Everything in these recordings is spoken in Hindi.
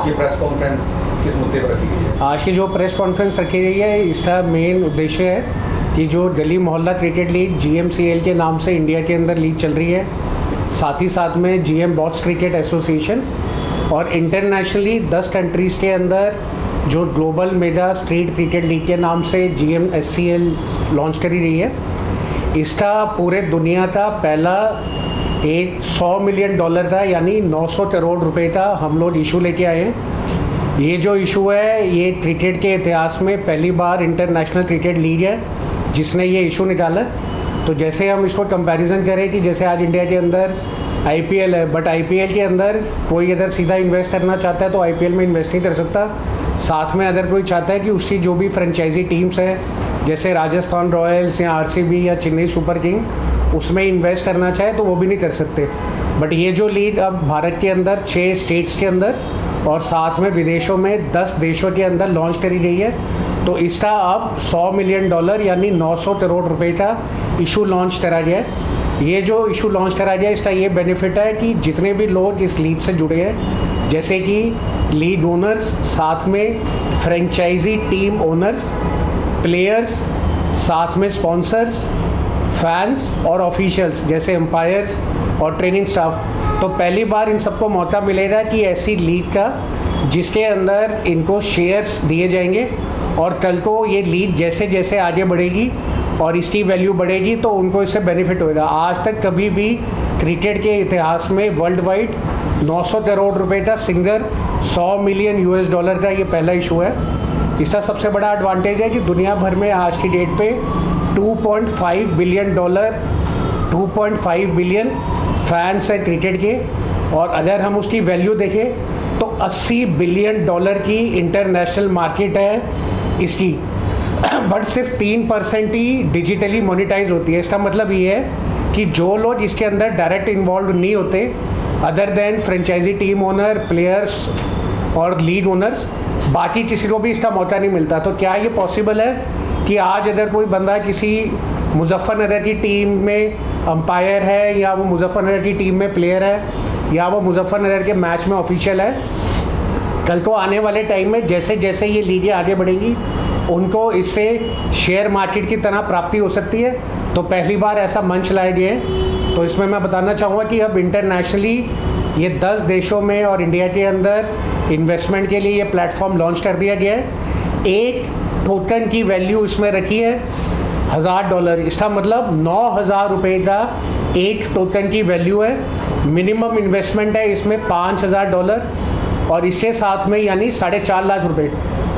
आज की प्रेस कॉन्फ्रेंस किस मुद्दे पर रखी गई है? आज की जो प्रेस कॉन्फ्रेंस रखी गई है, इसका मेन उद्देश्य है कि जो दिल्ली मोहल्ला क्रिकेट लीग GMCL के नाम से इंडिया के अंदर लीग चल रही है, साथ ही साथ में GM बॉट्स क्रिकेट एसोसिएशन और इंटरनेशनली 10 कंट्रीज़ के अंदर जो global mega street cricket league के नाम से GMSCL लॉन्च करी रही है। इसका पूरे दुनिया का पहला एक $100 मिलियन था, यानी 900 करोड़ रुपए का हम लोग इशू लेके आए हैं। ये जो इशू है, ये क्रिकेट के इतिहास में पहली बार इंटरनेशनल क्रिकेट लीग है जिसने ये इशू निकाला। तो जैसे हम इसको कंपैरिजन करें कि जैसे आज इंडिया के अंदर IPL है, बट IPL के अंदर कोई अगर सीधा इन्वेस्ट करना चाहता है तो IPL में इन्वेस्ट नहीं कर सकता। साथ में अगर कोई चाहता है कि उसकी जो भी फ्रेंचाइजी टीम्स है, जैसे राजस्थान रॉयल्स या RCB या चेन्नई सुपर किंग, उसमें इन्वेस्ट करना चाहे तो वो भी नहीं कर सकते। बट ये जो लीग अब भारत के अंदर 6 स्टेट्स के अंदर और साथ में विदेशों में 10 देशों के अंदर लॉन्च करी गई है। तो इसका अब $100 मिलियन यानी 900 करोड़ रुपए का इशू लॉन्च करा गया है। ये जो इशू लॉन्च करा गया, इसका ये बेनिफिट है कि जितने भी लोग इस लीग से जुड़े हैं, जैसे कि लीग ओनर्स, साथ में फ्रेंचाइजी टीम ओनर्स, प्लेयर्स, साथ में स्पॉन्सर्स, फैंस और ऑफिशियल्स जैसे एम्पायर्स और ट्रेनिंग स्टाफ, तो पहली बार इन सबको मौका मिलेगा कि ऐसी लीग का जिसके अंदर इनको शेयर्स दिए जाएंगे और कल को ये लीग जैसे जैसे आगे बढ़ेगी और इसकी वैल्यू बढ़ेगी तो उनको इससे बेनिफिट होगा। आज तक कभी भी क्रिकेट के इतिहास में वर्ल्ड वाइड 900 करोड़ रुपए का सिंगल $100 मिलियन का ये पहला इशू है। इसका सबसे बड़ा एडवांटेज है कि दुनिया भर में आज की डेट पे 2.5 बिलियन फैंस हैं क्रिकेट के, और अगर हम उसकी वैल्यू देखें तो $80 बिलियन की इंटरनेशनल मार्केट है इसकी। बट सिर्फ 3% ही डिजिटली मोनेटाइज होती है। इसका मतलब ये है कि जो लोग इसके अंदर डायरेक्ट इन्वॉल्व नहीं होते, other than franchise team owner, players और लीग ओनर्स, बाकी किसी को भी इसका मौका नहीं मिलता। तो क्या ये पॉसिबल है कि आज अगर कोई बंदा किसी मुजफ्फरनगर की टीम में अंपायर है, या वो मुजफ्फरनगर की टीम में प्लेयर है, या वो मुजफ्फरनगर के मैच में ऑफिशियल है, कल को आने वाले टाइम में जैसे जैसे ये लीगें आगे बढ़ेंगी उनको इससे शेयर मार्केट की तरह प्राप्ति हो सकती है। तो पहली बार ऐसा मंच लाए गए हैं। तो इसमें मैं बताना चाहूँगा कि अब इंटरनेशनली ये 10 देशों में और इंडिया के अंदर इन्वेस्टमेंट के लिए ये प्लेटफॉर्म लॉन्च कर दिया गया है। एक टोकन की वैल्यू इसमें रखी है $1000। इसका मतलब 9000 रुपये का एक टोकन की वैल्यू है। मिनिमम इन्वेस्टमेंट है इसमें $5000 और इसके साथ में यानी 4.5 लाख रुपए।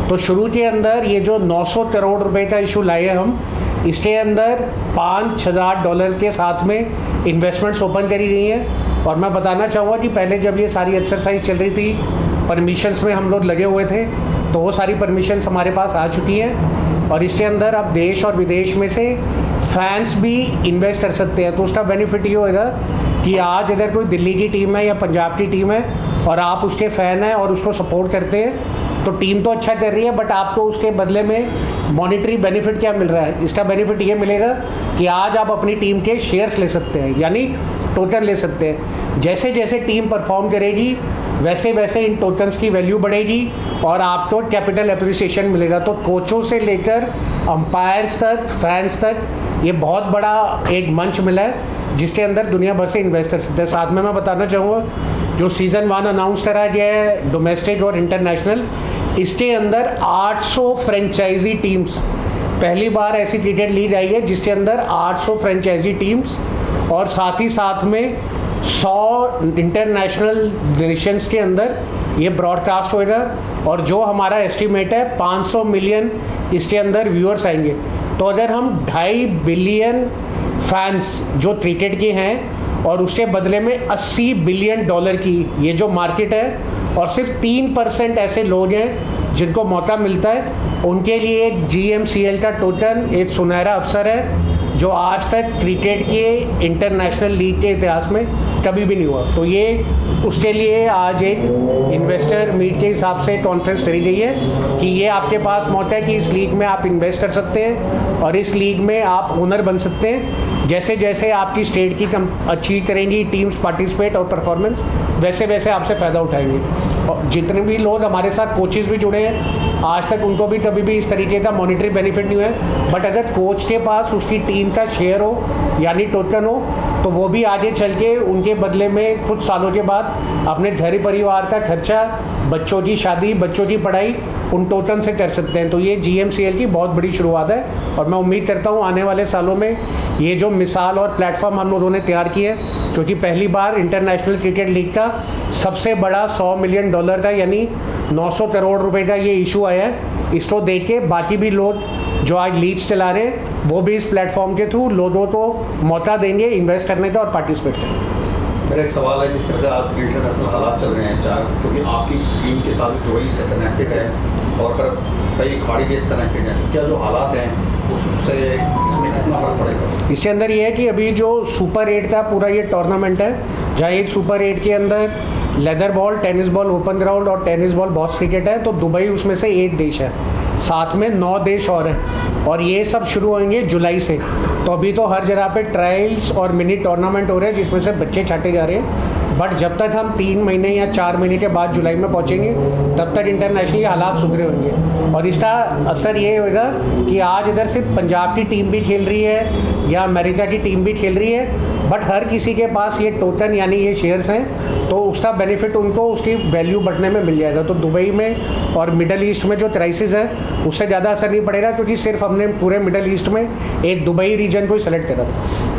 तो शुरू के अंदर ये जो 900 करोड़ रुपए का इशू लाए हम, इसके अंदर $5000 के साथ में इन्वेस्टमेंट्स ओपन करी गई हैं। और मैं बताना चाहूँगा कि पहले जब ये सारी एक्सरसाइज चल रही थी, परमिशंस में हम लोग लगे हुए थे, तो वो सारी परमिशंस हमारे पास आ चुकी हैं और इसके अंदर अब देश और विदेश में से फैंस भी इन्वेस्ट कर सकते हैं। तो उसका बेनिफिट ये होगा कि आज अगर कोई दिल्ली की टीम है या पंजाब की टीम है और आप उसके फ़ैन हैं और उसको सपोर्ट करते हैं, तो टीम तो अच्छा कर रही है, बट आपको उसके बदले में मॉनिटरी बेनिफिट क्या मिल रहा है? इसका बेनिफिट ये मिलेगा कि आज आप अपनी टीम के शेयर्स ले सकते हैं, यानी टोकन ले सकते हैं। जैसे जैसे टीम परफॉर्म करेगी वैसे वैसे इन टोकन्स की वैल्यू बढ़ेगी और आपको कैपिटल एप्रिसिएशन मिलेगा। तो कोचों से लेकर अंपायर्स तक, फैंस तक, ये बहुत बड़ा एक मंच मिला है जिसके अंदर दुनिया भर से इन्वेस्ट कर सकते हैं। साथ में मैं बताना चाहूँगा जो सीज़न 1 अनाउंस करा गया है डोमेस्टिक और इंटरनेशनल, इसके अंदर 800 फ्रेंचाइजी टीम्स, पहली बार ऐसी क्रिकेट लीग आई है जिसके अंदर 800 फ्रेंचाइजी टीम्स और साथ ही साथ में 100 इंटरनेशनल नेशंस के अंदर ये ब्रॉडकास्ट होएगा। और जो हमारा एस्टिमेट है 500 मिलियन इसके अंदर व्यूअर्स आएंगे। तो अगर हम 2.5 बिलियन फैंस जो क्रिकेट के हैं और उसके बदले में $80 बिलियन की ये जो मार्केट है, और सिर्फ 3% ऐसे लोग हैं जिनको मौका मिलता है, उनके लिए एक GMCL का टोकन एक सुनहरा अवसर है। जो आज तक क्रिकेट के इंटरनेशनल लीग के इतिहास में कभी भी नहीं हुआ। तो ये उसके लिए आज एक इन्वेस्टर मीट के हिसाब से कॉन्फ्रेंस करी गई है कि ये आपके पास मौका है कि इस लीग में आप इन्वेस्ट कर सकते हैं और इस लीग में आप ओनर बन सकते हैं। जैसे जैसे आपकी स्टेट की अच्छी करेंगी टीम्स पार्टिसिपेट और परफॉर्मेंस, वैसे वैसे आपसे फ़ायदा उठाएंगे। और जितने भी लोग हमारे साथ कोचेज़ भी जुड़े हैं, आज तक उनको भी कभी भी इस तरीके का मॉनिटरी बेनिफिट नहीं हुआ है। बट अगर कोच के पास उसकी टीम का शेयर हो यानी टोकन हो, तो वो भी आगे चल के उनके बदले में कुछ सालों के बाद अपने घर परिवार का खर्चा, बच्चों की शादी, बच्चों की पढ़ाई उन टोकन से कर सकते हैं। तो ये GMCL की बहुत बड़ी शुरुआत है और मैं उम्मीद करता हूँ आने वाले सालों में ये जो मिसाल और प्लेटफॉर्म हम लोगों ने तैयार की है, क्योंकि पहली बार इंटरनेशनल क्रिकेट लीग का सबसे बड़ा $100 मिलियन का यानी 900 करोड़ रुपए का ये इशू आया है। इसको देख के बाकी भी लोग जो आज लीड्स चला रहे हैं वो भी इस प्लेटफॉर्म के थ्रू लोगों को मौका देंगे इन्वेस्ट करने का और पार्टिसिपेट करने का। मेरा एक सवाल है, जिस तरह से आज इंटरनेशनल हालात चल रहे हैं, चाहे क्योंकि आपकी टीम के साथ दुबई से कनेक्टेड है और पर कई खाड़ी देश कनेक्टेड हैं, तो क्या जो हालात हैं उससे इसमें कितना फ़र्क पड़ेगा? इसके अंदर ये है कि अभी जो सुपर 8 का पूरा ये टूर्नामेंट है, जहाँ एक सुपर 8 के अंदर leather ball, tennis ball, open ground और टेनिस बॉल बॉक्स क्रिकेट है, तो दुबई उसमें से एक देश है, साथ में 9 देश और हैं और ये सब शुरू होंगे जुलाई से। तो अभी तो हर जगह पे ट्रायल्स और मिनी टूर्नामेंट हो रहे हैं जिसमें से बच्चे छाटे जा रहे हैं। बट जब तक हम 3 महीने या 4 महीने के बाद जुलाई में पहुंचेंगे तब तक इंटरनेशनली हालात सुधरे होंगे और इसका असर ये होगा कि आज इधर सिर्फ पंजाब की टीम भी खेल रही है या अमेरिका की टीम भी खेल रही है, बट हर किसी के पास ये टोकन यानी ये शेयर्स हैं, तो उसका बेनिफिट उनको उसकी वैल्यू बढ़ने में मिल जाएगा। तो दुबई में और मिडल ईस्ट में जो क्राइसिस है उससे ज़्यादा असर नहीं पड़ेगा, क्योंकि सिर्फ हमने पूरे मिडल ईस्ट में एक दुबई रीजन को ही सेलेक्ट करा था।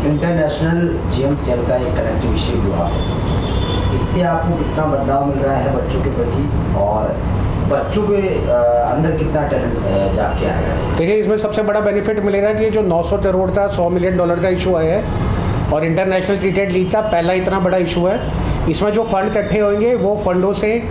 इंटरनेशनल GMCL का एक कनेक्टिव इश्यू हुआ है, इससे आपको कितना बदलाव मिल रहा है बच्चों के प्रति और बच्चों के अंदर कितना टैलेंट जाग के आएगा? देखिए, इसमें सबसे बड़ा बेनिफिट मिलेगा कि जो 900 करोड़ का $100 मिलियन का इशू आया है और इंटरनेशनल क्रिकेट लीग का पहला इतना बड़ा इशू है, इसमें जो फंड इकट्ठे होंगे वो फंडों से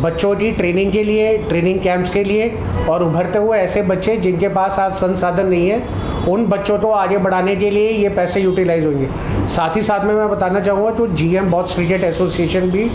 बच्चों की ट्रेनिंग के लिए, ट्रेनिंग कैंप्स के लिए और उभरते हुए ऐसे बच्चे जिनके पास आज संसाधन नहीं है, उन बच्चों को आगे बढ़ाने के लिए ये पैसे यूटिलाइज होंगे। साथ ही साथ में मैं बताना चाहूँगा तो GM बॉक्स क्रिकेट एसोसिएशन भी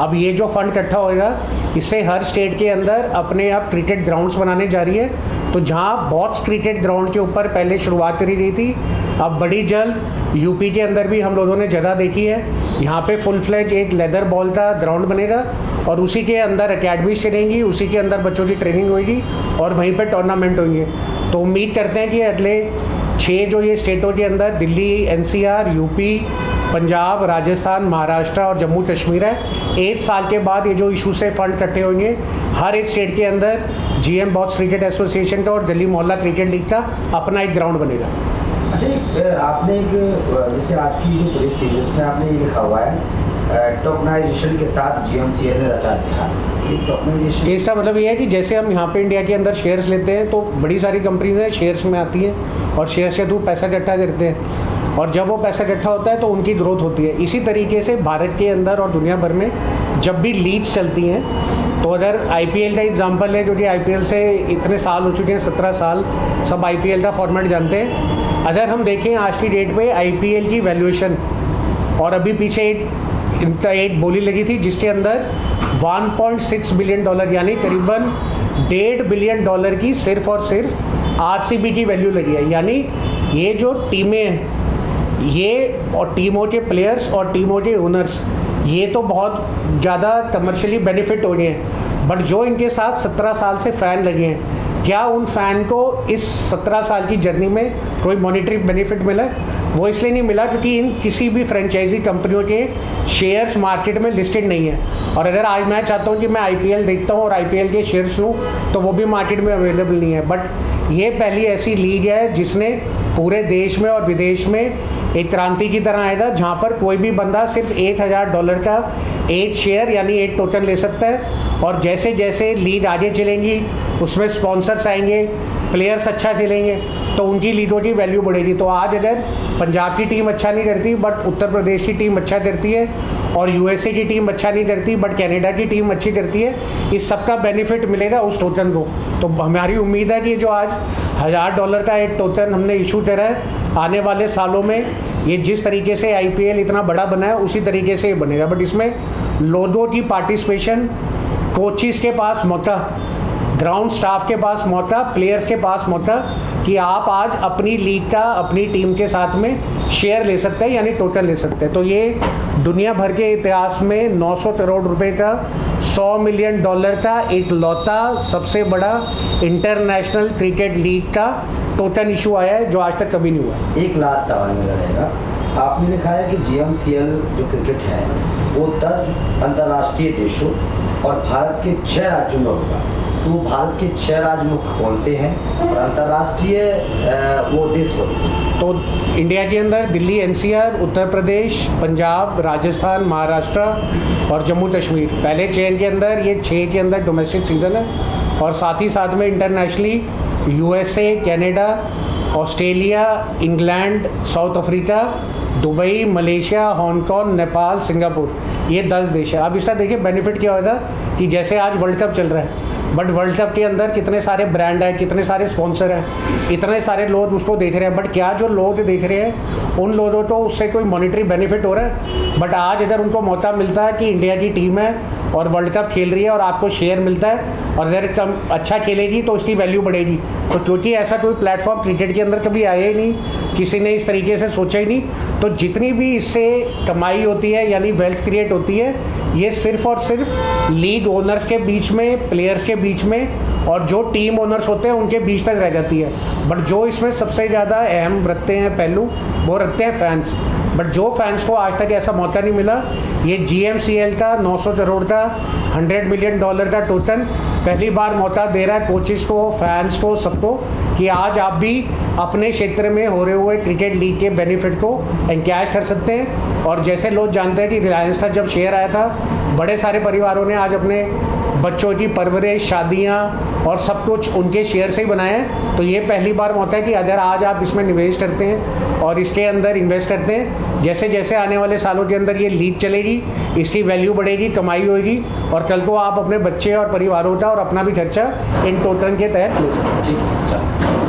अब ये जो फंड इकट्ठा होएगा इससे हर स्टेट के अंदर अपने आप क्रिकेट ग्राउंड्स बनाने जा रही है। तो जहाँ बॉक्स क्रिकेट ग्राउंड के ऊपर पहले शुरुआत करी गई थी, अब बड़ी जल्द यूपी के अंदर भी हम लोगों ने जगह देखी है, यहाँ पे फुल फ्लेज एक लेदर बॉल का ग्राउंड बनेगा और उसी के अंदर अकेडमीज चलेंगी, उसी के अंदर बच्चों की ट्रेनिंग होगी और वहीं पे टूर्नामेंट होंगे। तो उम्मीद करते हैं कि अगले 6 जो ये स्टेटों के अंदर दिल्ली, NCR, यूपी, पंजाब, राजस्थान, महाराष्ट्र और जम्मू कश्मीर है, 1 साल के बाद ये जो इशू से फंड इकट्ठे होंगे हर एक स्टेट के अंदर GM बॉक्स क्रिकेट एसोसिएशन का और दिल्ली मोहल्ला क्रिकेट लीग का अपना एक ग्राउंड बनेगा। अच्छा, आपने एक जैसे आज की जो प्रेस थी उसमें आपने ये लिखा हुआ है टोकनाइजेशन के साथ GMCL ने रचा इतिहास। टोकनाइजेशन इसका मतलब ये है कि जैसे हम यहाँ पे इंडिया के अंदर शेयर्स लेते हैं तो बड़ी सारी कंपनीज हैं शेयर्स में आती हैं और शेयर्स के थ्रू पैसा इकट्ठा करते हैं और जब वो पैसा इकट्ठा होता है तो उनकी ग्रोथ होती है। इसी तरीके से भारत के अंदर और दुनिया भर में जब भी लीग्स चलती हैं, तो अगर IPL का एग्जांपल है, क्योंकि IPL से इतने साल हो चुके हैं, 17 साल, सब IPL का फॉर्मेट जानते हैं। अगर हम देखें आज की डेट पे IPL की वैल्यूएशन और अभी पीछे एक बोली लगी थी जिसके अंदर $1.6 बिलियन यानी करीबन $1.5 बिलियन की सिर्फ और सिर्फ RCB की वैल्यू लगी है। यानी ये जो टीमें हैं, ये और टीमों के प्लेयर्स और टीमों के ओनर्स, ये तो बहुत ज़्यादा कमर्शियली बेनिफिट हो गए हैं, बट जो इनके साथ 17 साल से फ़ैन लगे हैं, क्या उन फ़ैन को इस 17 साल की जर्नी में कोई मॉनेटरी बेनिफिट मिला? वो इसलिए नहीं मिला क्योंकि इन किसी भी फ्रेंचाइजी कंपनियों के शेयर्स मार्केट में लिस्टेड नहीं है। और अगर आज मैं चाहता हूँ कि मैं IPL देखता हूँ और IPL के शेयर्स लूँ तो वो भी मार्केट में अवेलेबल नहीं है। बट ये पहली ऐसी लीग है जिसने पूरे देश में और विदेश में एक क्रांति की तरह आएगा, जहाँ पर कोई भी बंदा सिर्फ $1,000 का एक शेयर यानी एक टोकन ले सकता है। और जैसे जैसे लीग आगे चलेंगी उसमें स्पॉन्सर्स आएंगे, प्लेयर्स अच्छा खेलेंगे तो उनकी लीगों की वैल्यू बढ़ेगी। तो आज अगर पंजाब की टीम अच्छा नहीं करती बट उत्तर प्रदेश की टीम अच्छा करती है, और यूएसए की टीम अच्छा नहीं करती बट कनाडा की टीम अच्छी करती है, इस सब का बेनिफिट मिलेगा उस टोकन को। तो हमारी उम्मीद है कि जो आज $1000 का एक टोकन हमने इशू करा है, आने वाले सालों में ये जिस तरीके से आईपीएल इतना बड़ा बना है उसी तरीके से ये बनेगा। बट इसमें लोगों की पार्टिसिपेशन, कोचिस के पास मौका, ग्राउंड स्टाफ के पास मौका, प्लेयर्स के पास मौका कि आप आज अपनी लीग का अपनी टीम के साथ में शेयर ले सकते हैं, यानी टोटल ले सकते हैं। तो ये दुनिया भर के इतिहास में 900 करोड़ रुपए का, $100 मिलियन का एक लौता सबसे बड़ा इंटरनेशनल क्रिकेट लीग का टोटल इशू आया है, जो आज तक कभी नहीं हुआ। एक लास्ट सवाल मेरा रहेगा, आपने लिखा है कि जीएमसीएल जो क्रिकेट है वो 10 अंतर्राष्ट्रीय देशों और भारत के 6 राज्यों में होगा। तो भारत के 6 राज्य मुख्य कौन से हैं और अंतर्राष्ट्रीय वो देश कौन से हैं? तो इंडिया के अंदर दिल्ली एनसीआर, उत्तर प्रदेश, पंजाब, राजस्थान, महाराष्ट्र और जम्मू कश्मीर पहले चेन के अंदर, ये 6 के अंदर डोमेस्टिक सीज़न है। और साथ ही साथ में internationally USA, Canada, Australia, England, south Africa, Dubai, Malaysia, Hong Kong, Nepal, Singapore, ये 10 देश है। अब इसका देखिए बेनिफिट क्या होगा कि जैसे आज वर्ल्ड कप चल रहा है, बट वर्ल्ड कप के अंदर कितने सारे ब्रांड हैं, कितने सारे स्पॉन्सर हैं, इतने सारे लोग उसको देख रहे हैं, बट क्या जो लोग देख रहे हैं उन लोगों को उससे कोई मॉनिटरी बेनिफिट हो रहा है? बट आज अगर उनको मौका मिलता है कि इंडिया की टीम है और वर्ल्ड कप खेल रही है और आपको शेयर मिलता है, और अगर कम अच्छा खेलेगी तो उसकी वैल्यू बढ़ेगी। तो क्योंकि ऐसा कोई प्लेटफॉर्म क्रिकेट के अंदर कभी आया ही नहीं, किसी ने इस तरीके से सोचा ही नहीं, तो जितनी भी इससे कमाई होती है यानी वेल्थ क्रिएट होती है, ये सिर्फ और सिर्फ लीग ओनर्स के बीच में, प्लेयर्स के बीच में और जो टीम ओनर्स होते हैं उनके बीच तक रह जाती है। बट जो इसमें सबसे ज़्यादा अहम रखते हैं पहलू, वो रखते हैं फैंस। बट जो फैंस को आज तक ऐसा मौका नहीं मिला, ये जीएमसीएल का 900 करोड़ का, $100 मिलियन का टोकन पहली बार मौका दे रहा है कोचिस को, फैंस को, सबको, कि आज आप भी अपने क्षेत्र में हो रहे हुए क्रिकेट लीग के बेनिफिट को एनकैश कर सकते हैं। और जैसे लोग जानते हैं कि रिलायंस का जब शेयर आया था, बड़े सारे परिवारों ने आज अपने बच्चों की परवरिश, शादियाँ और सब कुछ उनके शेयर से ही बनाए हैं। तो ये पहली बार मौका है कि अगर आज आप इसमें निवेश करते हैं और इसके अंदर इन्वेस्ट करते हैं, जैसे जैसे आने वाले सालों के अंदर ये लीग चलेगी, इसकी वैल्यू बढ़ेगी, कमाई होगी, और कल को आप अपने बच्चे और परिवारों का और अपना भी खर्चा इन टोकन के तहत ले सकते हैं। ठीक है, अच्छा।